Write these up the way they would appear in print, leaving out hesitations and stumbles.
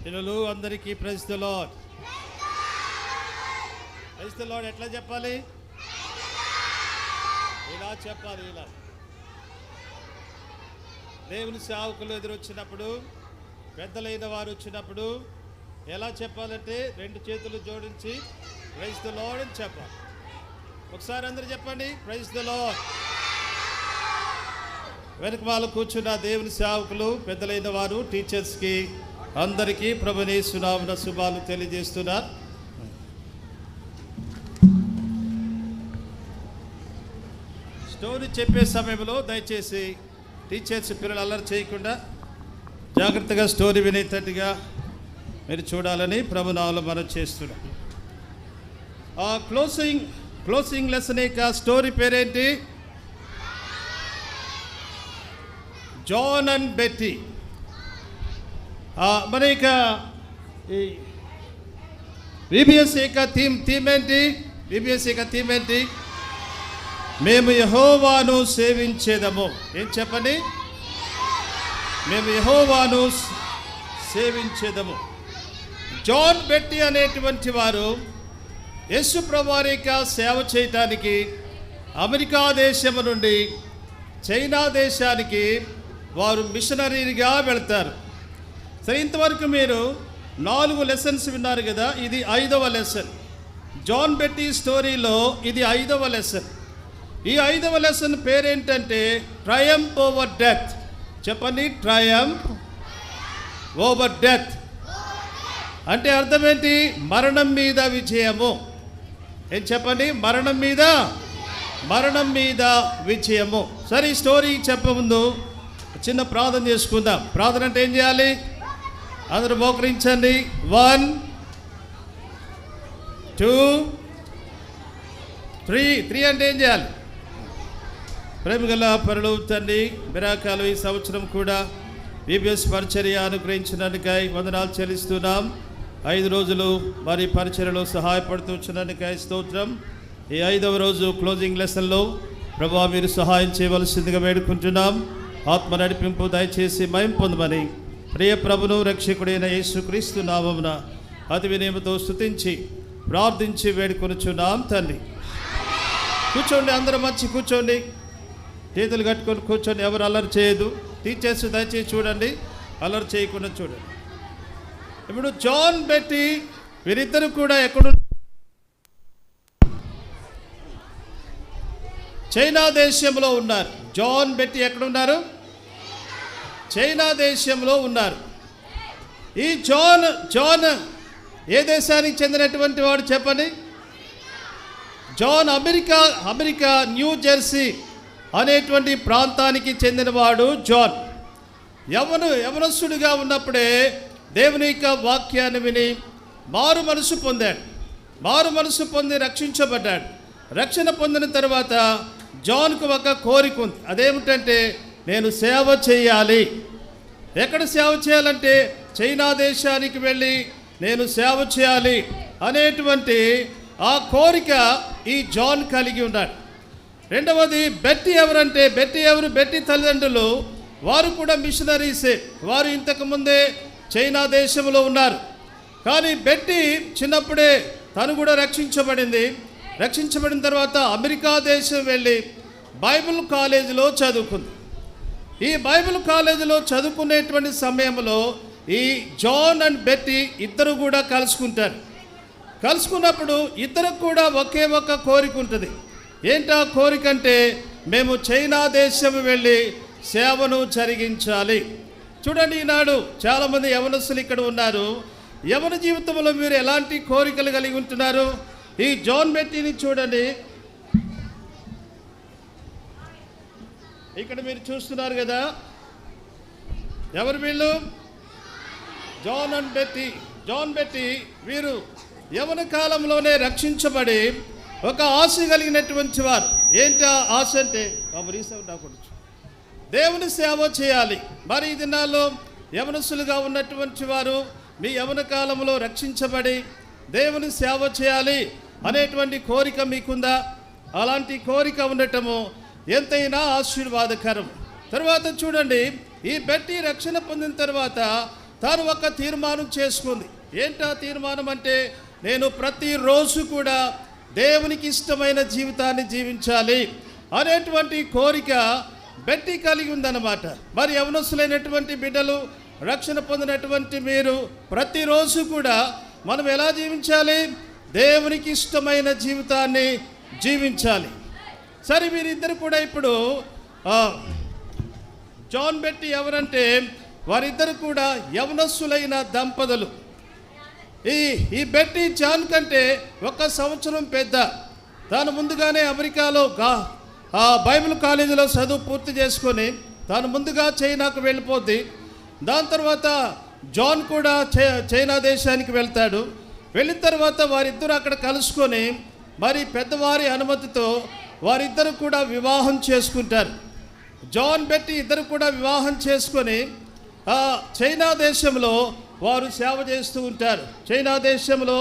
పిల్లలు అందరికీ praise the lord. Praise the lord ఎట్లా చెప్పాలి? ఇలా చెప్పాలి. ఇలా దేవుని సేవకులు ఎదురొచ్చినప్పుడు, పెద్దలైన వారు వచ్చినప్పుడు ఎలా చెప్పాలంటే 2 చేతులు జోడించి ప్రైజ్ ది లార్డ్ అని చెప్పాలి. ఒకసారి అందరూ చెప్పండి, ప్రైజ్ ది లార్డ్. వెనక వాళ్ళు కూర్చున్న దేవుని సేవకులు, పెద్దలైన వారు, టీచర్స్కి అందరికీ ప్రభుని యేసునామమున శుభాలు తెలియజేస్తున్నారు. స్టోరీ చెప్పే సమయంలో దయచేసి టీచర్స్ పిల్లలు అల్లరి చేయకుండా జాగ్రత్తగా స్టోరీ వినేటట్టుగా మీరు చూడాలని ప్రభునామములో మనం చేస్తున్నాం. క్లోజింగ్ లెసన్ యొక్క స్టోరీ పేరేంటి? John and Betty. మన యొక్క VBS యొక్క థీమ్ ఏంటి? VBS యొక్క థీమ్ ఏంటి? మేము యెహోవాను సేవించేదము. ఏం చెప్పండి? మేము యెహోవాను సేవించేదము. జాన్ బెట్టీ అనేటువంటి వారు యేసు ప్రభువారి యొక్క సేవ చేయటానికి అమెరికా దేశం నుండి చైనా దేశానికి వారు మిషనరీగా వెళ్తారు. సరే, ఇంతవరకు మీరు 4 లెసన్స్ విన్నారు కదా. ఇది 5వ లెసన్. జాన్ బెట్టీ స్టోరీలో ఇది 5వ లెసన్. ఈ 5వ లెసన్ పేరేంటంటే ట్రయంఫ్ ఓవర్ డెత్. చెప్పండి, ట్రయంఫ్ ఓవర్ డెత్ అంటే అర్థం ఏంటి? మరణం మీద విజయము. ఏం చెప్పండి? మరణం మీద విజయము. సరే, ఈ స్టోరీ చెప్పముందు చిన్న ప్రార్థన చేసుకుందాం. ప్రార్థన అంటే ఏం చేయాలి? అందరూ మోకరించండి. 1 2 3 అంటే ఏం చేయాలి? ప్రేమగల పరలోక తండ్రి, మిరాకాలు ఈ సంవత్సరం కూడా VBS పరిచర్య అనుగ్రహించినందుకై వందనాలు చెల్లిస్తున్నాం. 5 రోజులు మరి పరిచర్యలో సహాయపడుతున్నందుకై స్తోత్రం. ఈ 5వ రోజు క్లోజింగ్ లెసన్లో ప్రభువా మీరు సహాయం చేయవలసిందిగా వేడుకుంటున్నాం. ఆత్మ నడిపింపు దయచేసి మహిమ పొందమని ప్రియ ప్రభును రక్షకుడైన యేసుక్రీస్తు నామమున అతి వినయముతో స్తుతించి ప్రార్థించి వేడుకొనుచున్నాం తండ్రి. కూర్చోండి, అందరూ మంచి కూర్చోండి, చేతులు కట్టుకొని కూర్చోండి. ఎవరు అల్లరి చేయదు. టీచర్స్ దయచేసి చూడండి, అల్లరి చేయకుండా చూడండి. ఇప్పుడు జాన్ బెట్టీ వీరిద్దరు కూడా ఎక్కడు? చైనా దేశంలో ఉన్నారు. జాన్ బెట్టీ ఎక్కడున్నారు? చైనా దేశంలో ఉన్నారు. ఈ జాన్ ఏ దేశానికి చెందినటువంటి వాడు చెప్పండి? జాన్ అమెరికా న్యూ జెర్సీ అనేటువంటి ప్రాంతానికి చెందినవాడు జాన్. యవనస్తుడిగా ఉన్నప్పుడే దేవుని యొక్క వాక్యాన్ని విని మారు మనసు పొంది రక్షించబడ్డాడు. రక్షణ పొందిన తర్వాత జాన్కు ఒక కోరిక ఉంది. అదేమిటంటే, నేను సేవ చేయాలి. ఎక్కడ సేవ చేయాలంటే చైనా దేశానికి వెళ్ళి నేను సేవ చేయాలి అనేటువంటి ఆ కోరిక ఈ జాన్ కలిగి ఉన్నాడు. రెండవది బెట్టీ ఎవరంటే, బెట్టీ తల్లిదండ్రులు వారు కూడా మిషనరీసే. వారు ఇంతకుముందే చైనా దేశంలో ఉన్నారు. కానీ బెట్టీ చిన్నప్పుడే తను కూడా రక్షించబడిన తర్వాత అమెరికా దేశం వెళ్ళి బైబిల్ కాలేజీలో చదువుకుంది. ఈ బైబిల్ కాలేజీలో చదువుకునేటువంటి సమయంలో ఈ జాన్ అండ్ బెట్టీ ఇద్దరు కూడా కలుసుకున్నప్పుడు ఇద్దరికి కూడా ఒకే ఒక కోరిక ఉంటుంది. ఏంటా కోరిక అంటే, మేము చైనా దేశం వెళ్ళి సేవను జరిగించాలి. చూడండి, ఈనాడు చాలామంది యవనస్తులు ఇక్కడ ఉన్నారు. యవన జీవితంలో మీరు ఎలాంటి కోరికలు కలిగి ఉంటున్నారు? ఈ జాన్ బెట్టీని చూడండి. ఇక్కడ మీరు చూస్తున్నారు కదా, ఎవరు వీళ్ళు? John and Betty. John Betty వీరు యవన కాలంలోనే రక్షించబడి ఒక ఆశ కలిగినటువంటి వారు. ఏంటి ఆశ అంటే, దేవుని సేవ చేయాలి. మరి ఈ దినాల్లో యవనస్తులుగా ఉన్నటువంటి వారు మీ యవన కాలంలో రక్షించబడి దేవుని సేవ చేయాలి అనేటువంటి కోరిక మీకుందా? అలాంటి కోరిక ఉండటము ఎంతైనా ఆశీర్వాదకరం. తర్వాత చూడండి, ఈ బెట్టీ రక్షణ పొందిన తర్వాత తాను ఒక తీర్మానం చేసుకుంది. ఏంటా తీర్మానం అంటే, నేను ప్రతిరోజు కూడా దేవునికి ఇష్టమైన జీవితాన్ని జీవించాలి అనేటువంటి కోరిక బెట్టి కలిగి ఉందన్నమాట. మరి యవనస్తులైనటువంటి బిడ్డలు, రక్షణ పొందినటువంటి మీరు ప్రతిరోజు కూడా మనం ఎలా జీవించాలి? దేవునికి ఇష్టమైన జీవితాన్ని జీవించాలి. సరే, వీరిద్దరు కూడా ఇప్పుడు జాన్ బెట్టి ఎవరంటే, వారిద్దరు కూడా యవనస్తులైన దంపతులు. ఈ బెట్టి జాన్ కంటే 1 సంవత్సరం పెద్ద. తాను ముందుగానే అమెరికాలో బైబిల్ కాలేజీలో చదువు పూర్తి చేసుకొని తాను ముందుగా చైనాకు వెళ్ళిపోద్ది. దాని తర్వాత జాన్ కూడా చైనా దేశానికి వెళ్తాడు. వెళ్ళిన తర్వాత వారిద్దరూ అక్కడ కలుసుకొని మరి పెద్దవారి అనుమతితో వారిద్దరు కూడా వివాహం చేసుకుంటారు. జాన్ బెట్టి ఇద్దరు కూడా వివాహం చేసుకొని చైనా దేశంలో వారు సేవ చేస్తూ ఉంటారు. చైనా దేశంలో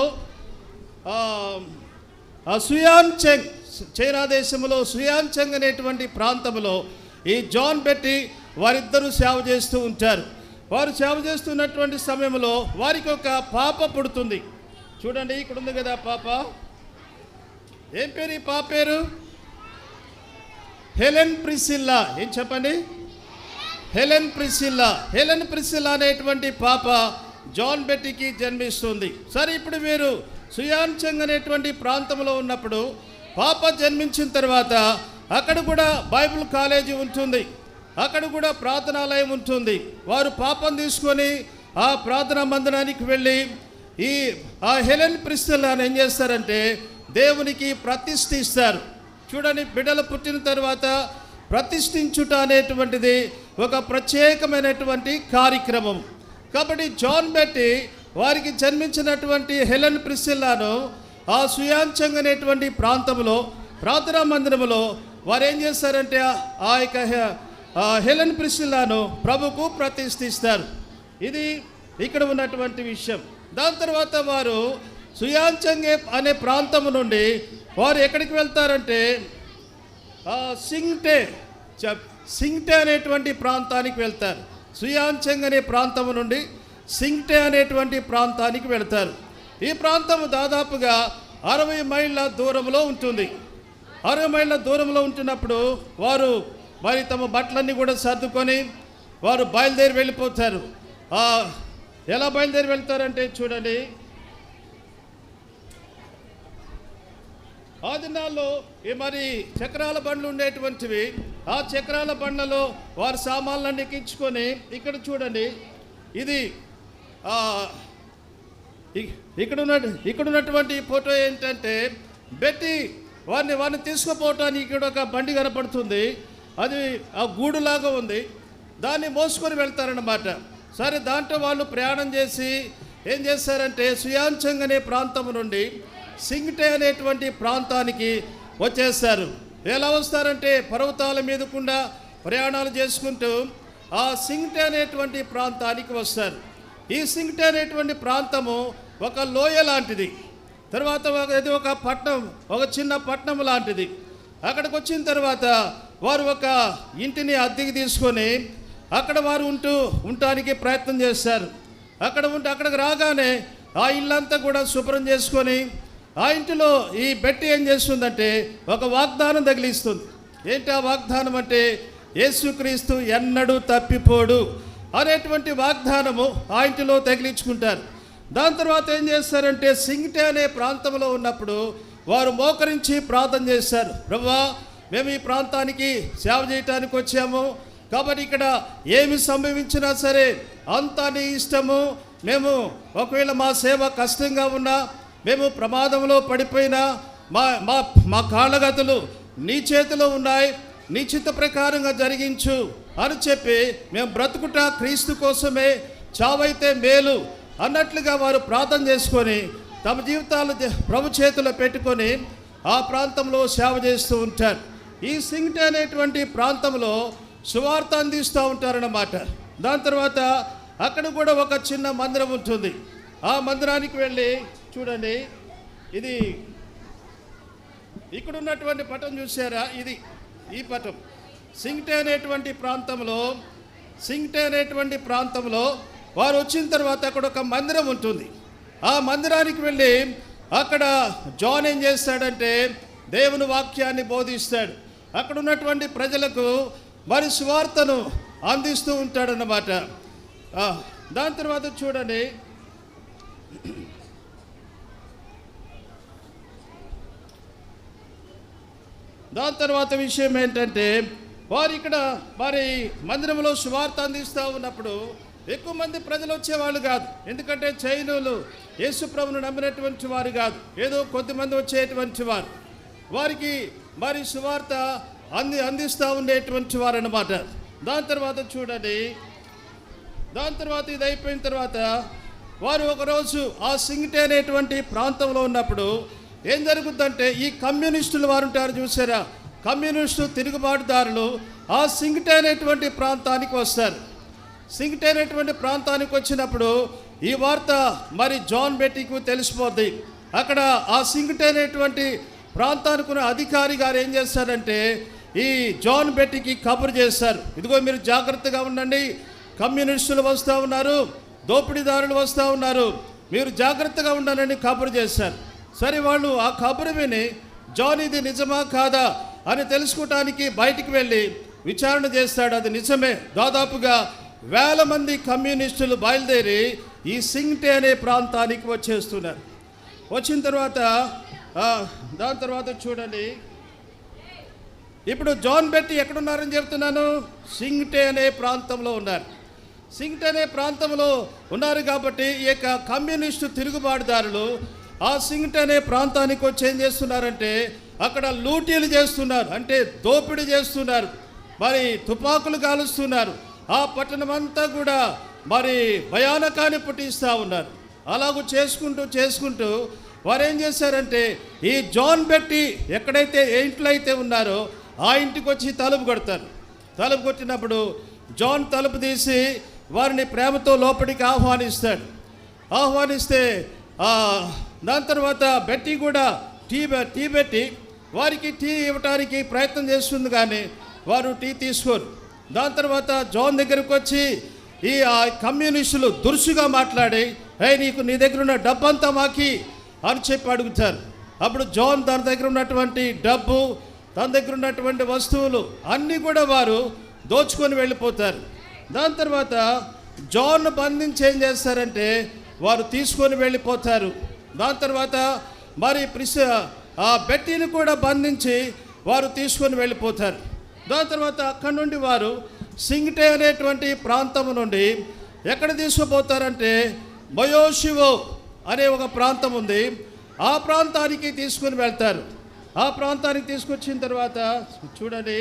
సుయాన్చెంగ్, చైనా దేశంలో సుయాన్చెంగ్ అనేటువంటి ప్రాంతంలో ఈ జాన్ బెట్టి వారిద్దరూ సేవ చేస్తూ ఉంటారు. వారు సేవ చేస్తున్నటువంటి సమయంలో వారికి ఒక పాప పుడుతుంది. చూడండి, ఇక్కడ ఉంది కదా పాప. ఏం పేరు ఈ పాప పేరు? Helen Priscilla. ఏం చెప్పండి? Helen Priscilla. హెలెన్ ప్రిసిల్లా అనేటువంటి పాప జాన్ బెట్టికి జన్మిస్తుంది. సరే, ఇప్పుడు వీరు సుయాన్చెంగ్ అనేటువంటి ప్రాంతంలో ఉన్నప్పుడు పాప జన్మించిన తర్వాత అక్కడ కూడా బైబిల్ కాలేజీ ఉంటుంది, అక్కడ కూడా ప్రార్థనాలయం ఉంటుంది. వారు పాపం తీసుకొని ఆ ప్రార్థనా మందిరానికి వెళ్ళి ఆ హెలెన్ ప్రిసిల్లాను ఏం చేస్తారంటే దేవునికి ప్రతిష్ఠిస్తారు. చూడండి, బిడ్డలు పుట్టిన తర్వాత ప్రతిష్ఠించుట అనేటువంటిది ఒక ప్రత్యేకమైనటువంటి కార్యక్రమం. కాబట్టి జాన్ బెట్టి వారికి జన్మించినటువంటి హెలెన్ ప్రిసిల్లాను ఆ సుయాన్చెంగ్ అనేటువంటి ప్రాంతంలో ప్రార్థనా మందిరంలో వారు ఏం చేస్తారంటే ఆ యొక్క హెలెన్ ప్రిసిల్లాను ప్రభుకు ప్రతిష్ఠిస్తారు. ఇది ఇక్కడ ఉన్నటువంటి విషయం. దాని తర్వాత వారు సుయాన్చెంగ్ అనే ప్రాంతం నుండి వారు ఎక్కడికి వెళ్తారంటే సింగ్టే అనేటువంటి ప్రాంతానికి వెళ్తారు. సుయాన్చెంగ్ అనే ప్రాంతం నుండి సింగ్టే అనేటువంటి ప్రాంతానికి వెళ్తారు. ఈ ప్రాంతం దాదాపుగా 60 మైళ్ళ దూరంలో ఉంటుంది. 60 మైళ్ళ దూరంలో ఉంటున్నప్పుడు వారు మరి తమ బట్టలన్నీ కూడా సర్దుకొని వారు బయలుదేరి వెళ్ళిపోతారు. ఎలా బయలుదేరి వెళ్తారంటే చూడండి, ఆ దినాల్లో మరి చక్రాల బండ్లు ఉండేటువంటివి. ఆ చక్రాల బండ్లలో వారు సామాన్లన్నీ ఎక్కించుకొని, ఇక్కడ చూడండి, ఇది ఇక్కడ ఉన్నటువంటి ఫోటో ఏంటంటే బెట్టి వారిని తీసుకుపోవటానికి ఇక్కడ ఒక బండి కనపడుతుంది. అది ఆ గూడులాగా ఉంది, దాన్ని మోసుకొని వెళ్తారన్నమాట. సరే, దాంట్లో వాళ్ళు ప్రయాణం చేసి ఏం చేస్తారంటే సుయాన్చెంగ్ అనే ప్రాంతం నుండి సింగ్టే అనేటువంటి ప్రాంతానికి వచ్చేస్తారు. ఎలా వస్తారంటే పర్వతాల మీదకుండా ప్రయాణాలు చేసుకుంటూ ఆ సింగ్టే అనేటువంటి ప్రాంతానికి వస్తారు. ఈ సింగ్టే అనేటువంటి ప్రాంతము ఒక లోయ లాంటిది. తర్వాత ఇది ఒక పట్టణం, ఒక చిన్న పట్టణం లాంటిది. అక్కడికి వచ్చిన తర్వాత వారు ఒక ఇంటిని అద్దెకి తీసుకొని అక్కడ వారు ఉండటానికి ప్రయత్నం చేస్తారు. అక్కడికి రాగానే ఆ ఇల్లంతా కూడా శుభ్రం చేసుకొని ఆ ఇంటిలో ఈ బెట్టి ఏం చేస్తుందంటే ఒక వాగ్దానం తగిలిస్తుంది. ఏంటి ఆ వాగ్దానం అంటే యేసుక్రీస్తు ఎన్నడూ తప్పిపోడు అనేటువంటి వాగ్దానము ఆ ఇంటిలో తగిలించుకుంటారు. దాని తర్వాత ఏం చేస్తారంటే సింగ్టే అనే ప్రాంతంలో ఉన్నప్పుడు వారు మోకరించి ప్రార్థన చేస్తారు. ప్రభువా, మేము ఈ ప్రాంతానికి సేవ చేయటానికి వచ్చాము, కాబట్టి ఇక్కడ ఏమి సంభవించినా సరే అంతా నీ ఇష్టము. మేము ఒకవేళ మా సేవ కష్టంగా ఉన్నా, మేము ప్రమాదంలో పడిపోయినా మా కాళ్ళగతులు నీ చేతిలో ఉన్నాయి, నీ చిత్త ప్రకారంగా జరిగించు అని చెప్పి మేము బ్రతుకుట క్రీస్తు కోసమే, చావైతే మేలు అన్నట్లుగా వారు ప్రార్థన చేసుకొని తమ జీవితాలు ప్రభు చేతిలో పెట్టుకొని ఆ ప్రాంతంలో సేవ చేస్తూ ఉంటారు. ఈ సింగ్టే అనేటువంటి ప్రాంతంలో సువార్త అందిస్తూ ఉంటారన్నమాట. దాని తర్వాత అక్కడ కూడా ఒక చిన్న మందిరం ఉంటుంది. ఆ మందిరానికి వెళ్ళి చూడండి, ఇది ఇక్కడ ఉన్నటువంటి పటం చూసారా, ఇది ఈ పటం. సింగ్టే అనేటువంటి ప్రాంతంలో వారు వచ్చిన తర్వాత అక్కడ ఒక మందిరం ఉంటుంది. ఆ మందిరానికి వెళ్ళి అక్కడ జాన్ ఏం చేస్తాడంటే దేవుని వాక్యాన్ని బోధిస్తాడు. అక్కడ ఉన్నటువంటి ప్రజలకు మరి సువార్తను అందిస్తూ ఉంటాడన్నమాట. దాని తర్వాత చూడండి, దాని తర్వాత విషయం ఏంటంటే వారు ఇక్కడ మరి మందిరంలో సువార్త అందిస్తూ ఉన్నప్పుడు ఎక్కువ మంది ప్రజలు వచ్చేవాళ్ళు కాదు. ఎందుకంటే చైనీయులు యేసు ప్రభువును నమ్మినటువంటి వారు కాదు, ఏదో కొద్దిమంది వచ్చేటువంటి వారు. వారికి మరి సువార్త అందిస్తూ ఉండేటువంటి వారు అన్నమాట. దాని తర్వాత చూడండి, దాని తర్వాత ఇది అయిపోయిన తర్వాత వారు ఒకరోజు ఆ సింగిటే అనేటువంటి ప్రాంతంలో ఉన్నప్పుడు ఏం జరుగుతుందంటే ఈ కమ్యూనిస్టులు వారు ఉంటారు చూసారా, కమ్యూనిస్టు తిరుగుబాటుదారులు ఆ సింగిటే అనేటువంటి ప్రాంతానికి వస్తారు. సింగిటే అనేటువంటి ప్రాంతానికి వచ్చినప్పుడు ఈ వార్త మరి జాన్ బెట్టీకి తెలిసిపోద్ది. అక్కడ ఆ సింగిటే అనేటువంటి ప్రాంతానికి ఉన్న అధికారి గారు ఏం చేస్తారంటే ఈ జాన్ బెట్టీకి కబురు చేస్తారు, ఇదిగో మీరు జాగ్రత్తగా ఉండండి, కమ్యూనిస్టులు వస్తూ ఉన్నారు, దోపిడీదారులు వస్తూ ఉన్నారు, మీరు జాగ్రత్తగా ఉండాలని కబురు చేశారు. సరే, వాళ్ళు ఆ కబురు విని జాన్ ఇది నిజమా కాదా అని తెలుసుకోవటానికి బయటికి వెళ్ళి విచారణ చేస్తాడు. అది నిజమే. దాదాపుగా 1000 మంది కమ్యూనిస్టులు బయలుదేరి ఈ సింగ్టే అనే ప్రాంతానికి వచ్చేస్తున్నారు. వచ్చిన తర్వాత దాని తర్వాత చూడండి, ఇప్పుడు జాన్ బెట్టీ ఎక్కడున్నారని చెప్తున్నాను, సింగ్టే అనే ప్రాంతంలో ఉన్నారు. సింగ్టే అనే ప్రాంతంలో ఉన్నారు కాబట్టి ఈ యొక్క కమ్యూనిస్టు తిరుగుబాటుదారులు ఆ సింగ్టే అనే ప్రాంతానికి వచ్చి ఏం చేస్తున్నారంటే అక్కడ లూటీలు చేస్తున్నారు, అంటే దోపిడీ చేస్తున్నారు, మరి తుపాకులు కాలుస్తున్నారు. ఆ పట్టణం అంతా కూడా మరి భయానకాన్ని పుట్టిస్తూ ఉన్నారు. అలాగూ చేసుకుంటూ వారు ఏం చేశారంటే ఈ జాన్ బెట్టీ ఎక్కడైతే ఏ ఇంట్లో అయితే ఉన్నారో ఆ ఇంటికి వచ్చి తలుపు కొడతారు. తలుపు కొట్టినప్పుడు జాన్ తలుపు తీసి వారిని ప్రేమతో లోపలికి ఆహ్వానిస్తే దాని తర్వాత బెట్టీ కూడా టీ పెట్టి వారికి టీ ఇవ్వటానికి ప్రయత్నం చేస్తుంది, కానీ వారు టీ తీసుకోరు. దాని తర్వాత జాన్ దగ్గరకు వచ్చి ఈ కమ్యూనిస్టులు దురుసుగా మాట్లాడి నీ దగ్గర ఉన్న డబ్బంతా మాకి అని చెప్పి అడుగుతారు. అప్పుడు జాన్ తన దగ్గర ఉన్నటువంటి డబ్బు, తన దగ్గర ఉన్నటువంటి వస్తువులు అన్నీ కూడా వారు దోచుకొని వెళ్ళిపోతారు. దాని తర్వాత జాన్ బంధించి ఏం చేస్తారంటే వారు తీసుకొని వెళ్ళిపోతారు. దాని తర్వాత మరి ఆ బెట్టీని కూడా బంధించి వారు తీసుకొని వెళ్ళిపోతారు. దాని తర్వాత అక్కడి నుండి వారు సింగ్టే అనేటువంటి ప్రాంతం నుండి ఎక్కడ తీసుకుపోతారంటే మయోషివో అనే ఒక ప్రాంతం ఉంది, ఆ ప్రాంతానికి తీసుకుని వెళ్తారు. ఆ ప్రాంతానికి తీసుకొచ్చిన తర్వాత చూడండి,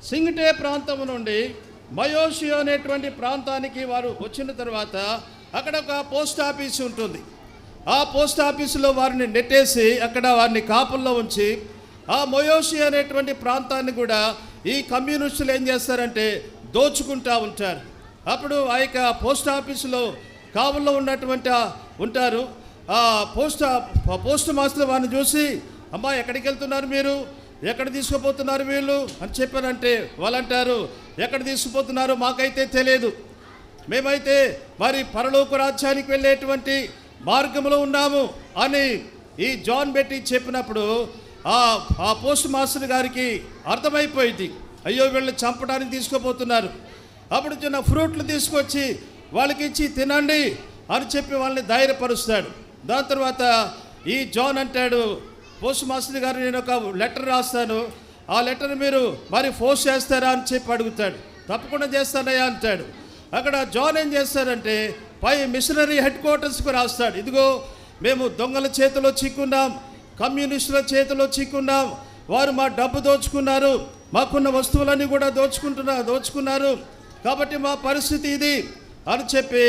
సింగ్టే ప్రాంతం నుండి మయోషియో అనేటువంటి ప్రాంతానికి వారు వచ్చిన తర్వాత అక్కడ ఒక పోస్ట్ ఆఫీస్ ఉంటుంది. ఆ పోస్ట్ ఆఫీసులో వారిని నెట్టేసి అక్కడ వారిని కాపుల్లో ఉంచి ఆ మయోషియో అనేటువంటి ప్రాంతాన్ని కూడా ఈ కమ్యూనిస్టులు ఏం చేస్తారంటే దోచుకుంటూ ఉంటారు. అప్పుడు ఆ యొక్క పోస్ట్ ఆఫీసులో కావుల్లో ఉంటారు. ఆ పోస్ట్ మాస్టర్ వారిని చూసి, అమ్మా ఎక్కడికి వెళ్తున్నారు మీరు, ఎక్కడ తీసుకుపోతున్నారు వీళ్ళు అని చెప్పారంటే వాళ్ళు అంటారు, ఎక్కడ తీసుకుపోతున్నారు మాకైతే తెలియదు, మేమైతే మరి పరలోక రాజ్యానికి వెళ్ళేటువంటి మార్గంలో ఉన్నాము అని ఈ జాన్ బెట్టీ చెప్పినప్పుడు ఆ పోస్ట్ మాస్టర్ గారికి అర్థమైపోయింది, అయ్యో వీళ్ళని చంపడానికి తీసుకుపోతున్నారు. అప్పుడు చిన్న ఫ్రూట్లు తీసుకొచ్చి వాళ్ళకి ఇచ్చి తినండి అని చెప్పి వాళ్ళని ధైర్యపరుస్తాడు. దాని తర్వాత ఈ జాన్ అంటాడు, పోస్ట్ మాస్టర్ గారు నేను ఒక లెటర్ రాస్తాను, ఆ లెటర్ మీరు మరి పోస్ట్ చేస్తారా అని చెప్పి అడుగుతాడు. తప్పకుండా చేస్తానయ్యా అంటాడు. అక్కడ జాన్ ఏం చేస్తారంటే పై మిషనరీ హెడ్ క్వార్టర్స్కు రాస్తాడు, ఇదిగో మేము దొంగల చేతిలో చిక్కున్నాం, కమ్యూనిస్టుల చేతిలో చిక్కున్నాం, వారు మా డబ్బు దోచుకున్నారు, మాకున్న వస్తువులన్నీ కూడా దోచుకున్నారు, కాబట్టి మా పరిస్థితి ఇది అని చెప్పి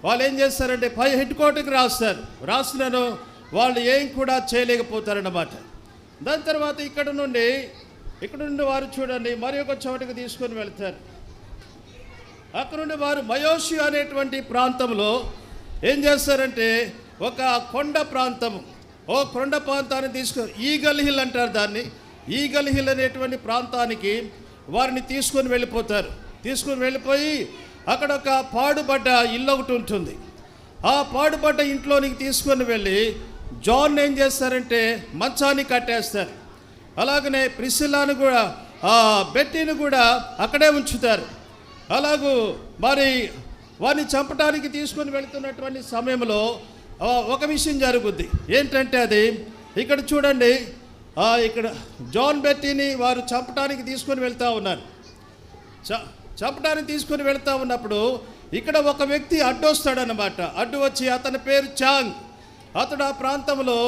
వాళ్ళు ఏం చేస్తారంటే పై హెడ్ క్వార్టర్కి రాసినాను వాళ్ళు ఏం కూడా చేయలేకపోతారన్నమాట. దాని తర్వాత ఇక్కడ నుండి వారు చూడండి మరి ఒక చోటకి తీసుకొని వెళ్తారు. అక్కడ నుండి వారు మయోషి అనేటువంటి ప్రాంతంలో ఏం చేస్తారంటే ఒక కొండ ప్రాంతాన్ని ఈగల్ హిల్ అంటారు దాన్ని. ఈగల్ హిల్ అనేటువంటి ప్రాంతానికి వారిని తీసుకొని వెళ్ళిపోతారు. తీసుకొని వెళ్ళిపోయి అక్కడ ఒక పాడుబడ్డ ఇల్లు ఒకటి ఉంటుంది. ఆ పాడుబడ్డ ఇంట్లోనికి తీసుకొని వెళ్ళి జాన్ ఏం చేస్తారంటే మంచాన్ని కట్టేస్తారు. అలాగనే ప్రిసిల్లాను కూడా బెట్టీని కూడా అక్కడే ఉంచుతారు. అలాగూ మరి వారిని చంపడానికి తీసుకొని వెళుతున్నటువంటి సమయంలో ఒక విషయం జరుగుద్ది. ఏంటంటే అది ఇక్కడ చూడండి, ఇక్కడ జాన్ బెట్టీని వారు చంపడానికి తీసుకొని వెళ్తూ ఉన్నారు. చంపడానికి తీసుకొని వెళ్తూ ఉన్నప్పుడు ఇక్కడ ఒక వ్యక్తి అడ్డొస్తాడనమాట. అడ్డు వచ్చి అతని పేరు చాంగ్. అతడు ఆ ప్రాంతంలో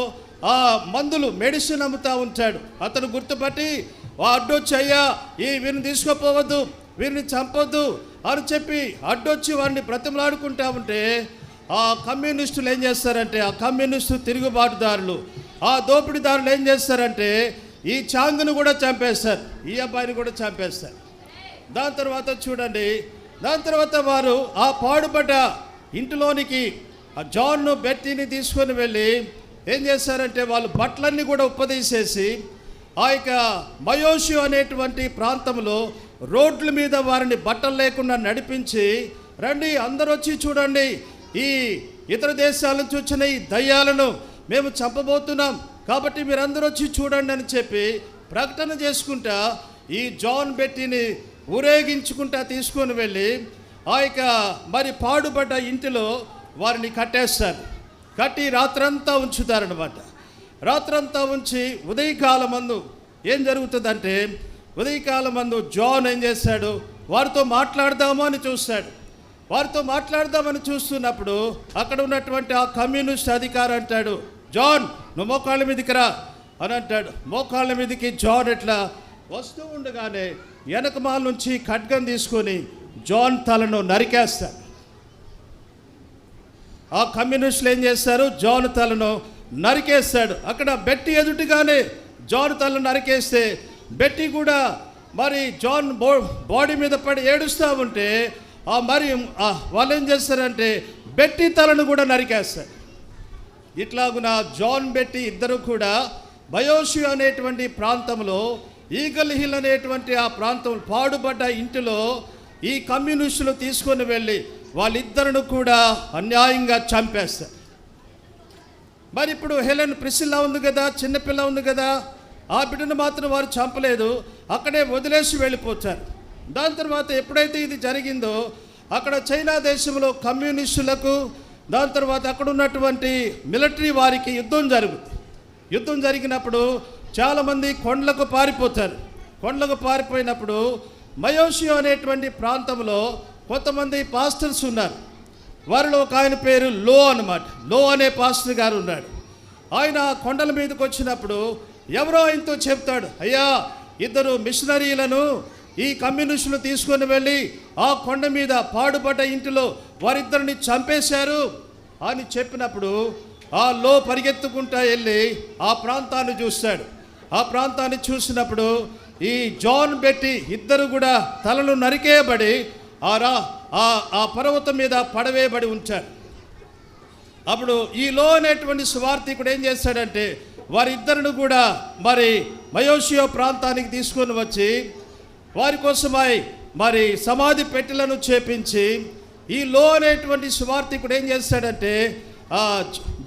మందులు మెడిసిన్ అమ్ముతూ ఉంటాడు. అతను గుర్తుపట్టి అడ్డొచ్చి, అయ్యా వీరిని తీసుకోపోవద్దు, వీరిని చంపొద్దు అని చెప్పి అడ్డొచ్చి వారిని బ్రతిమలాడుకుంటా ఉంటే ఆ కమ్యూనిస్టులు ఏం చేస్తారంటే, ఆ కమ్యూనిస్టు తిరుగుబాటుదారులు, ఆ దోపిడీదారులు ఏం చేస్తారంటే ఈ చాంగ్ను కూడా చంపేస్తారు, ఈ అబ్బాయిని కూడా చంపేస్తారు. దాని తర్వాత చూడండి, దాని తర్వాత వారు ఆ పాడుబడ్డ ఇంటిలోనికి ఆ జాన్ను బెట్టీని తీసుకొని వెళ్ళి ఏం చేస్తారంటే వాళ్ళు బట్టలన్నీ కూడా ఉప్పదీసేసి ఆ యొక్క మయోషు అనేటువంటి ప్రాంతంలో రోడ్ల మీద వారిని బట్టలు లేకుండా నడిపించి, రండి అందరూ వచ్చి చూడండి, ఈ ఇతర దేశాల నుంచి వచ్చిన ఈ దయ్యాలను మేము చంపబోతున్నాం, కాబట్టి మీరందరూ వచ్చి చూడండి అని చెప్పి ప్రకటన చేసుకుంటా ఈ జాన్ బెట్టీని ఊరేగించుకుంటా తీసుకొని వెళ్ళి ఆ యొక్క మరి పాడుబడ్డ ఇంటిలో వారిని కట్టేస్తారు. కట్టి రాత్రంతా ఉంచుతారనమాట. రాత్రంతా ఉంచి ఉదయకాలమందు ఏం జరుగుతుందంటే, ఉదయకాలమందు జాన్ ఏం చేశాడు, వారితో మాట్లాడదాము అని చూస్తాడు. వారితో మాట్లాడదామని చూస్తున్నప్పుడు అక్కడ ఉన్నటువంటి ఆ కమ్యూనిస్ట్ అధికారి అంటాడు, జాన్ నువ్వు మోకాళ్ళ మీదకి రా అని అంటాడు. మోకాళ్ళ మీదకి జాన్ ఎట్లా వస్తూ ఉండగానే వెనకమాల నుంచి ఖడ్గం తీసుకొని జాన్ తలను నరికేస్తాడు. ఆ కమ్యూనిస్టులు ఏం చేస్తారు, జాన్ తలను నరికేస్తాడు. అక్కడ బెట్టి ఎదుటిగానే జాన్ తలను నరికేస్తే బెట్టి కూడా మరి జాన్ బాడీ మీద పడి ఏడుస్తూ ఉంటే మరి వాళ్ళు ఏం చేస్తారంటే బెట్టి తలను కూడా నరికేస్తారు. ఇట్లాగున జాన్ బెట్టి ఇద్దరు కూడా మయోషు అనేటువంటి ప్రాంతంలో, ఈగల్ హిల్ అనేటువంటి ఆ ప్రాంతం పాడుబడ్డ ఇంటిలో ఈ కమ్యూనిస్టులు తీసుకొని వెళ్ళి వాళ్ళిద్దరిని కూడా అన్యాయంగా చంపేస్తారు. మరి ఇప్పుడు హెలెన్ ప్రిసిల్లా ఉంది కదా, చిన్నపిల్ల ఉంది కదా, ఆ బిడ్డను మాత్రం వారు చంపలేదు, అక్కడే వదిలేసి వెళ్ళిపోతారు. దాని తర్వాత ఎప్పుడైతే ఇది జరిగిందో అక్కడ చైనా దేశంలో కమ్యూనిస్టులకు, దాని తర్వాత అక్కడ ఉన్నటువంటి మిలిటరీ వారికి యుద్ధం జరుగుతుంది. యుద్ధం జరిగినప్పుడు చాలామంది కొండలకు పారిపోతారు. కొండలకు పారిపోయినప్పుడు మయోషు అనేటువంటి ప్రాంతంలో కొంతమంది పాస్టర్స్ ఉన్నారు. వారిలో ఒక ఆయన పేరు లో అన్నమాట. లో అనే పాస్టర్ గారు ఉన్నాడు. ఆయన కొండల మీదకి వచ్చినప్పుడు ఎవరో ఆయనతో చెప్తాడు, అయ్యా ఇద్దరు మిషనరీలను ఈ కమ్యూనిస్టులు తీసుకొని వెళ్ళి ఆ కొండ మీద పాడుబడ్డ ఇంటిలో వారిద్దరిని చంపేశారు అని చెప్పినప్పుడు ఆ లో పరిగెత్తుకుంటా వెళ్ళి ఆ ప్రాంతాన్ని చూస్తాడు. ఆ ప్రాంతాన్ని చూసినప్పుడు ఈ జాన్ బెట్టి ఇద్దరు కూడా తలలు నరికేయబడి ఆ పర్వతం మీద పడవేయబడి ఉంచారు. అప్పుడు ఈ లో అనేటువంటి సువార్థికుడు ఏం చేస్తాడంటే వారిద్దరిని కూడా మరి మయోషియో ప్రాంతానికి తీసుకొని వచ్చి వారి కోసమై మరి సమాధి పెట్టెలను చేపించి, ఈ లో అనేటువంటి సువార్థికుడు ఏం చేస్తాడంటే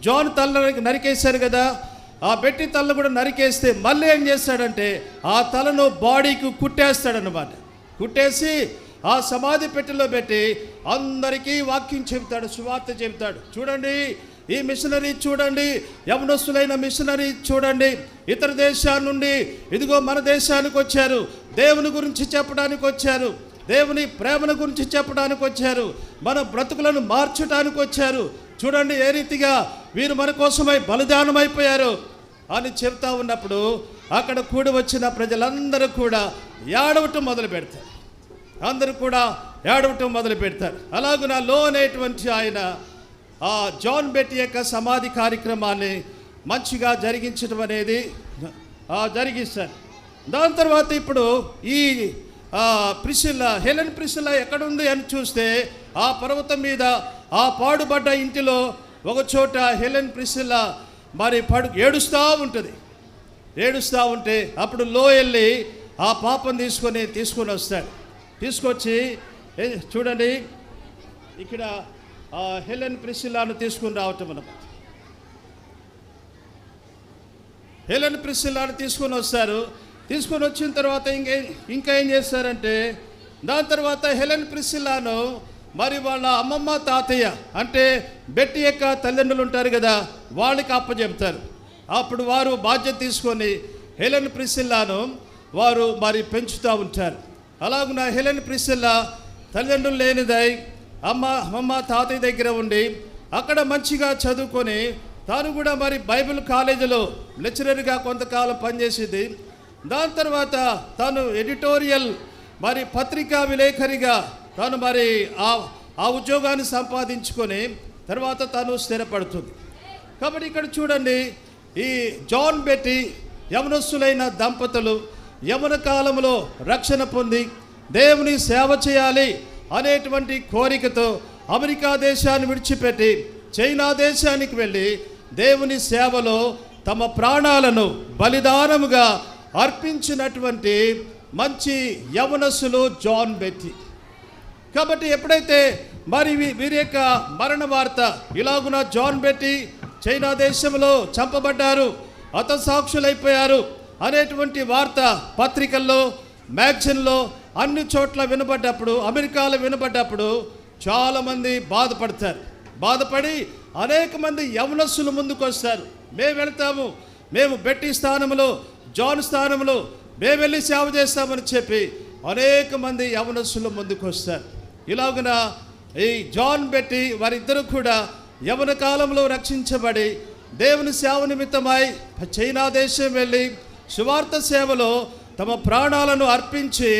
జాన్ తలను నరికేశారు కదా, ఆ బెట్టి తలను కూడా నరికేస్తే మళ్ళీ ఏం చేస్తాడంటే ఆ తలను బాడీకి కుట్టేస్తాడనమాట. కుట్టేసి ఆ సమాధి పెట్టెలో పెట్టి అందరికీ వాక్యం చెబుతాడు, సువార్త చెబుతాడు. చూడండి ఈ మిషనరీ చూడండి, యవనస్తులైన మిషనరీ చూడండి, ఇతర దేశాల నుండి ఇదిగో మన దేశానికి వచ్చారు, దేవుని గురించి చెప్పడానికి వచ్చారు, దేవుని ప్రేమను గురించి చెప్పడానికి వచ్చారు, మన బ్రతుకులను మార్చడానికి వచ్చారు. చూడండి ఏ రీతిగా వీరు మన కోసమై బలిదానం అయిపోయారు అని చెప్తా ఉన్నప్పుడు అక్కడ కూడి వచ్చిన ప్రజలందరూ కూడా ఏడవటం మొదలు పెడతారు. అందరూ కూడా ఏడవటం మొదలు పెడతారు. అలాగున లో అనేటువంటి ఆయన ఆ జాన్ బెట్టి యొక్క సమాధి కార్యక్రమాన్ని మంచిగా జరిగించడం అనేది జరిగిస్తారు. దాని తర్వాత ఇప్పుడు ఈ ప్రిసిల్లా, హెలెన్ ప్రిసిల్లా ఎక్కడుంది అని చూస్తే ఆ పర్వతం మీద ఆ పాడుబడ్డ ఇంటిలో ఒక చోట హెలెన్ ప్రిసిల్లా మరి ఏడుస్తూ ఉంటుంది. ఏడుస్తూ ఉంటే అప్పుడు లో వెళ్ళి ఆ పాపను తీసుకొని వస్తాడు. తీసుకొచ్చి చూడండి ఇక్కడ హెలెన్ ప్రిసిల్లాను తీసుకుని రావటం అన్నమాట. హెలెన్ ప్రిసిల్లాను తీసుకొని వస్తారు. తీసుకొని వచ్చిన తర్వాత ఇంకా ఏం చేస్తారంటే, దాని తర్వాత హెలెన్ ప్రిసిల్లాను మరి వాళ్ళ అమ్మమ్మ తాతయ్య అంటే బెట్టి యొక్క తల్లిదండ్రులు ఉంటారు కదా, వాళ్ళకి అప్పచెప్తారు. అప్పుడు వారు బాధ్యత తీసుకొని హెలెన్ ప్రిసిల్లాను వారు మరి పెంచుతూ ఉంటారు. అలాగున హెలెన్ ప్రిసిల్లా తల్లిదండ్రులు లేనిదై అమ్మ తాతయ్య దగ్గర ఉండి అక్కడ మంచిగా చదువుకొని తాను కూడా మరి బైబిల్ కాలేజీలో లెక్చరర్గా కొంతకాలం పనిచేసింది. దాని తర్వాత తాను ఎడిటోరియల్ మరి పత్రికా విలేకరిగా తాను మరి ఆ ఉద్యోగాన్ని సంపాదించుకొని తర్వాత తాను స్థిరపడుతుంది. కాబట్టి ఇక్కడ చూడండి, ఈ జాన్ బెట్టి యవనస్తులైన దంపతులు యవన కాలంలో రక్షణ పొంది దేవుని సేవ చేయాలి అనేటువంటి కోరికతో అమెరికా దేశాన్ని విడిచిపెట్టి చైనా దేశానికి వెళ్ళి దేవుని సేవలో తమ ప్రాణాలను బలిదానముగా అర్పించినటువంటి మంచి యవనస్తులు జాన్ బెట్టి. కాబట్టి ఎప్పుడైతే మరి వీరి యొక్క మరణ వార్త ఇలాగున జాన్ బెట్టి చైనా దేశంలో చంపబడ్డారు, హతసాక్షులైపోయారు అనేటువంటి వార్త పత్రికల్లో మ్యాగజైన్లో అన్ని చోట్ల వినబడ్డప్పుడు, అమెరికాలో వినబడ్డప్పుడు చాలామంది బాధపడతారు. బాధపడి అనేక మంది యవనస్తులు ముందుకు వస్తారు. మేము వెళ్తాము, మేము బెట్టి స్థానంలో జాన్ స్థానంలో మేము వెళ్ళి సేవ చేస్తామని చెప్పి అనేక మంది యవనస్తులు ముందుకు వస్తారు. ఇలాగున ఈ జాన్ బెట్టి వారిద్దరూ కూడా యవన కాలంలో రక్షించబడి దేవుని సేవ నిమిత్తమై చైనా దేశం వెళ్ళి సువార్త సేవలో తమ ప్రాణాలను అర్పించి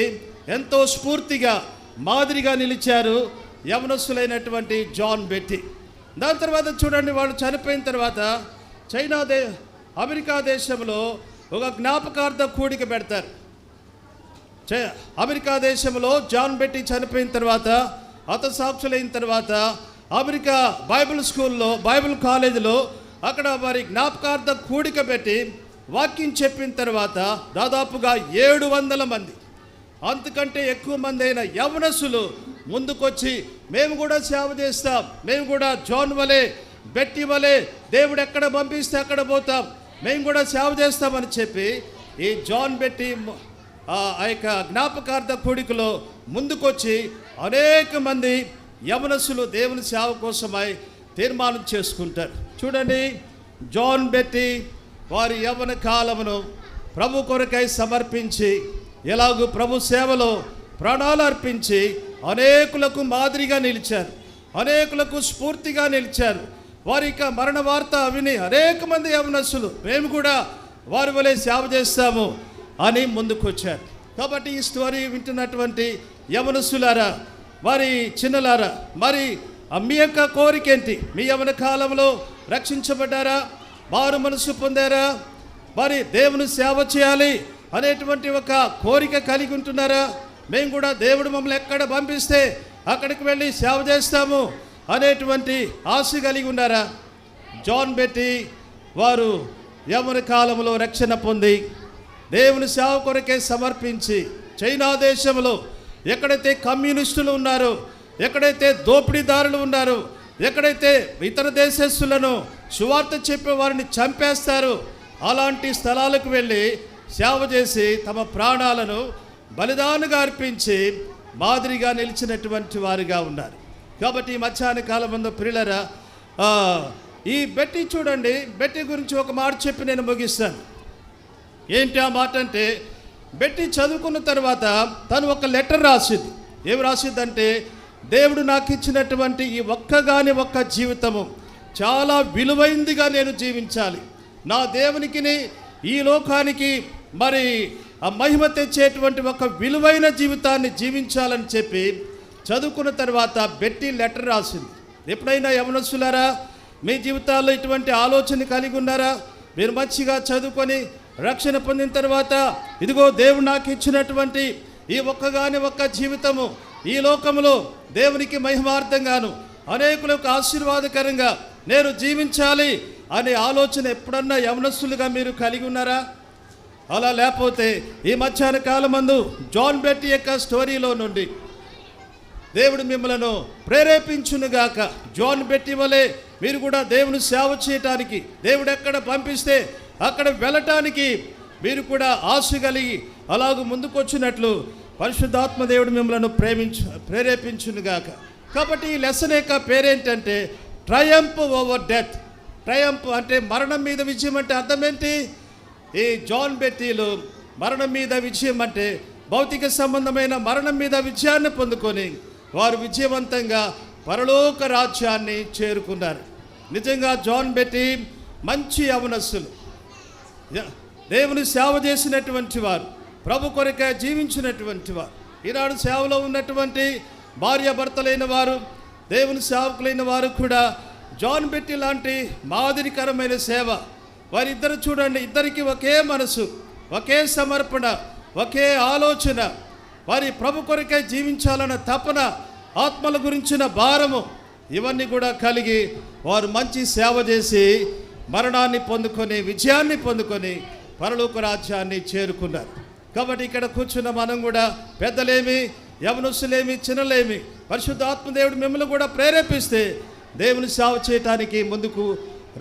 ఎంతో స్ఫూర్తిగా మాదిరిగా నిలిచారు యవనస్తులైనటువంటి జాన్ బెట్టి. దాని తర్వాత చూడండి, వాళ్ళు చనిపోయిన తర్వాత అమెరికా దేశంలో ఒక జ్ఞాపకార్థ కూడిక పెడతారు. అమెరికా దేశంలో జాన్ బెట్టి చనిపోయిన తర్వాత హతసాక్షులైన తర్వాత అమెరికా బైబిల్ స్కూల్లో బైబిల్ కాలేజీలో అక్కడ వారి జ్ఞాపకార్థ కూడిక పెట్టి వాక్యం చెప్పిన తర్వాత దాదాపుగా 700 మంది అంతకంటే ఎక్కువ మంది అయిన యవనస్తులు ముందుకొచ్చి మేము కూడా సేవ చేస్తాం, మేము కూడా జాన్ వలే బెట్టి వలే దేవుడు ఎక్కడ పంపిస్తే అక్కడ పోతాం, మేము కూడా సేవ చేస్తామని చెప్పి ఈ జాన్ బెట్టి ఆ యొక్క జ్ఞాపకార్థ కూడికలో ముందుకొచ్చి అనేక మంది యవనస్తులు దేవుని సేవ కోసమై తీర్మానం చేసుకుంటారు. చూడండి, జాన్ బెట్టి వారి యవ్వన కాలమును ప్రభు కొరకై సమర్పించి ఎలాగూ ప్రభు సేవలో ప్రాణాలు అర్పించి అనేకులకు మాదిరిగా నిలిచారు, అనేకులకు స్ఫూర్తిగా నిలిచారు. వారి యొక్క మరణ వార్త విని అనేక మంది యవనస్తులు మేము కూడా వారి వలె సేవ చేస్తాము అని ముందుకొచ్చారు. కాబట్టి ఈ స్టోరీ వింటున్నటువంటి యవనస్తులారా, వారి చిన్నలారా, మరి మీ యొక్క కోరిక ఏంటి? మీ యవన కాలంలో రక్షించబడ్డారా? మారు మనసు పొందారా? మరి దేవుని సేవ చేయాలి అనేటువంటి ఒక కోరిక కలిగి ఉంటున్నారా? మేము కూడా దేవుడు మమ్మల్ని ఎక్కడ పంపిస్తే అక్కడికి వెళ్ళి సేవ చేస్తాము అనేటువంటి ఆశ కలిగి ఉన్నారా? జాన్ బెట్టి వారు యవన కాలంలో రక్షణ పొంది దేవుని సేవ కొరకే సమర్పించి చైనా దేశంలో ఎక్కడైతే కమ్యూనిస్టులు ఉన్నారో, ఎక్కడైతే దోపిడీదారులు ఉన్నారో, ఎక్కడైతే ఇతర దేశస్తులను సువార్త చెప్పే వారిని చంపేస్తారు, అలాంటి స్థలాలకు వెళ్ళి సేవ చేసి తమ ప్రాణాలను బలిదానంగా అర్పించి మాదిరిగా నిలిచినటువంటి వారిగా ఉన్నారు. కాబట్టి ఈ మధ్యాహ్న కాలం ముందు ప్రియులరా, ఈ బెట్టి చూడండి, బెట్టి గురించి ఒక మాట చెప్పి నేను ముగిస్తాను. ఏంటి ఆ మాట అంటే, బెట్టి చదువుకున్న తర్వాత తను ఒక లెటర్ రాసింది. ఏమి రాసిందంటే, దేవుడు నాకు ఇచ్చినటువంటి ఈ ఒక్క జీవితము చాలా విలువైందిగా నేను జీవించాలి, నా దేవునికి ఈ లోకానికి మరి ఆ మహిమ తెచ్చేటువంటి ఒక విలువైన జీవితాన్ని జీవించాలని చెప్పి చదువుకున్న తర్వాత బెట్టి లెటర్ రాసింది. ఎప్పుడైనా యవనస్తులారా మీ జీవితాల్లో ఇటువంటి ఆలోచన కలిగి ఉన్నారా? మీరు మంచిగా చదువుకొని రక్షణ పొందిన తర్వాత ఇదిగో దేవుడు నాకు ఇచ్చినటువంటి ఈ ఒక్క జీవితము ఈ లోకంలో దేవునికి మహిమార్థంగాను అనేకులకు ఆశీర్వాదకరంగా నేను జీవించాలి అనే ఆలోచన ఎప్పుడన్నా యవనస్తులుగా మీరు కలిగి ఉన్నారా? అలా లేకపోతే ఈ మధ్యాహ్న కాలమందు జాన్ బెట్టి యొక్క స్టోరీలో నుండి దేవుడు మిమ్మలను ప్రేరేపించునుగాక. జాన్ బెట్టి వలె మీరు కూడా దేవుని సేవ చేయటానికి, దేవుడు ఎక్కడ పంపిస్తే అక్కడ వెళ్ళటానికి మీరు కూడా ఆశ కలిగి అలాగ ముందుకొచ్చినట్లు పరిశుద్ధాత్మ దేవుడు మిమ్మలను ప్రేరేపించునుగాక. కాబట్టి ఈ లెసన్ యొక్క పేరేంటంటే ట్రయంఫ్ ఓవర్ డెత్. ట్రయంఫ్ అంటే మరణం మీద విజయం. అంటే అర్థం ఏంటి? ఈ జాన్ బెట్టీలో మరణం మీద విజయం అంటే భౌతిక సంబంధమైన మరణం మీద విజయాన్ని పొందుకొని వారు విజయవంతంగా పరలోక రాజ్యాన్ని చేరుకున్నారు. నిజంగా జాన్ బెట్టి మంచి యవనస్తులు, దేవుని సేవ చేసినటువంటి వారు, ప్రభు కొరకే జీవించినటువంటి వారు. ఈనాడు సేవలో ఉన్నటువంటి భార్యాభర్తలైన వారు, దేవుని సేవకులైన వారు కూడా జాన్ బెట్టి లాంటి మాదిరికరమైన సేవ. వారిద్దరు చూడండి, ఇద్దరికి ఒకే మనసు, ఒకే సమర్పణ, ఒకే ఆలోచన. వారి ప్రభు కొరకే జీవించాలన్న తపన, ఆత్మల గురించిన భారము, ఇవన్నీ కూడా కలిగి వారు మంచి సేవ చేసి మరణాన్ని పొందుకొని విజయాన్ని పొందుకొని పరలోక రాజ్యాన్ని చేరుకున్నారు. కాబట్టి ఇక్కడ కూర్చున్న మనం కూడా పెద్దలేమి, యవనస్తులేమి, చిన్నలేమి, పరిశుద్ధాత్మదేవుడు మిమ్మల్ని కూడా ప్రేరేపిస్తే దేవుని సేవ చేయటానికి ముందుకు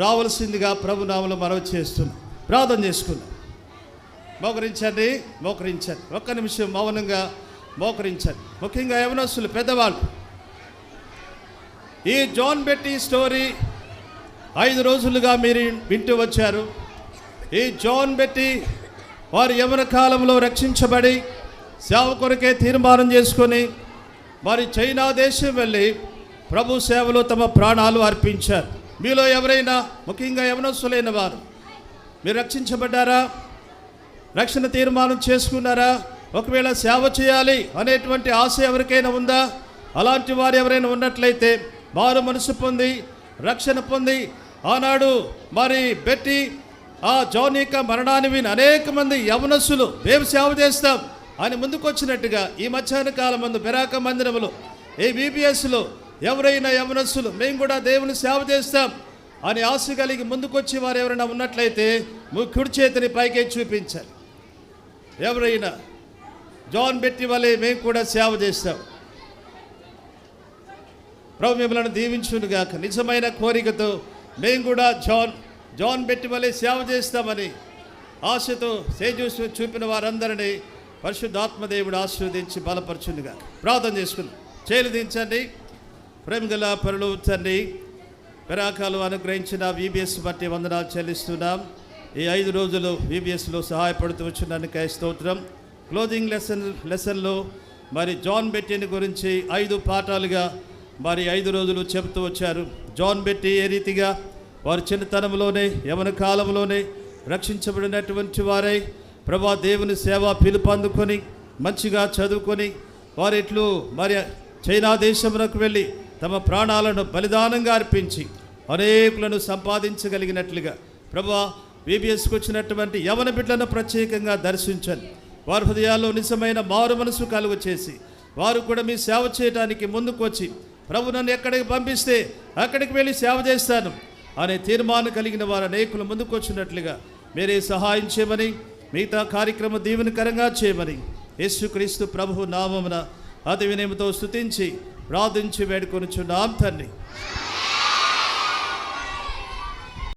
రావాల్సిందిగా ప్రభునామములో మనవి చేస్తున్నాం. ప్రార్థన చేసుకుందాం. మోకరించండి, మోకరించండి. ఒక్క నిమిషం మౌనంగా మోకరించండి. ముఖ్యంగా యవనస్తులు, పెద్దవాళ్ళు. ఈ జాన్ బెట్టి స్టోరీ 5 రోజులుగా మీరు వింటూ వచ్చారు. ఈ జాన్ బెట్టి వారి యవన కాలంలో రక్షించబడి సేవ కొరకే తీర్మానం చేసుకొని వారి చైనా దేశం వెళ్ళి ప్రభు సేవలో తమ ప్రాణాలు అర్పించారు. మీలో ఎవరైనా, ముఖ్యంగా యవనస్తులైన వారు, మీరు రక్షించబడ్డారా? రక్షణ తీర్మానం చేసుకున్నారా? ఒకవేళ సేవ చేయాలి అనేటువంటి ఆశ ఎవరికైనా ఉందా? అలాంటి వారు ఎవరైనా ఉన్నట్లయితే వారు మనసు పొంది రక్షణ పొంది ఆనాడు మరి బెట్టి ఆ జాన్ యొక్క మరణాన్ని విని అనేక మంది యవనస్తులు మేము సేవ చేస్తాం అని ముందుకొచ్చినట్టుగా ఈ మధ్యాహ్న కాలం మందు బెరాక మందిరములో, ఈ VBSలో ఎవరైనా యవనస్తులు మేము కూడా దేవుని సేవ చేస్తాం అని ఆశ కలిగి ముందుకొచ్చి వారు ఎవరైనా ఉన్నట్లయితే కుడి చేతిని పైకి చూపించాలి. ఎవరైనా జాన్ బెట్టి వలె మేము కూడా సేవ చేస్తాం, ప్రభు మిమ్మల్ని దీవించునుగాక. నిజమైన కోరికతో మేము కూడా జాన్ బెట్టి వలె సేవ చేస్తామని ఆశతో సేజూసి చూపిన వారందరినీ పరిశుద్ధాత్మదేవుడు ఆశీర్వదించి బలపరచునుగాక. ప్రార్థన చేసుకుందాం. చేతులు దించండి. ప్రేమగల పరలోక తండ్రి, పెరాకాలు అనుగ్రహించిన VBS బట్టి వందనాలు చెల్లిస్తున్నాం. ఈ 5 రోజులు VBSలో సహాయపడుతూ వచ్చినందుకే స్తోత్రం. క్లోజింగ్ లెసన్లో మరి జాన్ బెట్టిని గురించి 5 పాఠాలుగా మరి 5 రోజులు చెబుతూ వచ్చారు. జాన్ బెట్టి ఏ రీతిగా వారి చిన్నతనంలోనే యవన కాలంలోనే రక్షించబడినటువంటి వారై ప్రభా దేవుని సేవ పిలుపందుకొని మంచిగా చదువుకొని వారిట్లు మరి చైనా దేశమునకు వెళ్ళి తమ ప్రాణాలను బలిదానంగా అర్పించి అనేకులను సంపాదించగలిగినట్లుగా ప్రభా VBSకు వచ్చినటువంటి యవన బిడ్డలను ప్రత్యేకంగా దర్శించండి. వారి హృదయాల్లో నిజమైన మారు మనసు కలుగు చేసి వారు కూడా మీ సేవ చేయడానికి ముందుకు వచ్చి ప్రభు నన్ను ఎక్కడికి పంపిస్తే అక్కడికి వెళ్ళి సేవ చేస్తాను అనే తీర్మానం కలిగిన వారు అనేకులు ముందుకు వచ్చినట్లుగా మీరే సహాయం చేయమని, మిగతా కార్యక్రమం దీవెనకరంగా చేయమని యేసుక్రీస్తు ప్రభు నామమున అతి వినయముతో స్తుతించి ప్రార్థించి వేడుకొనుచున్నాం తండ్రి.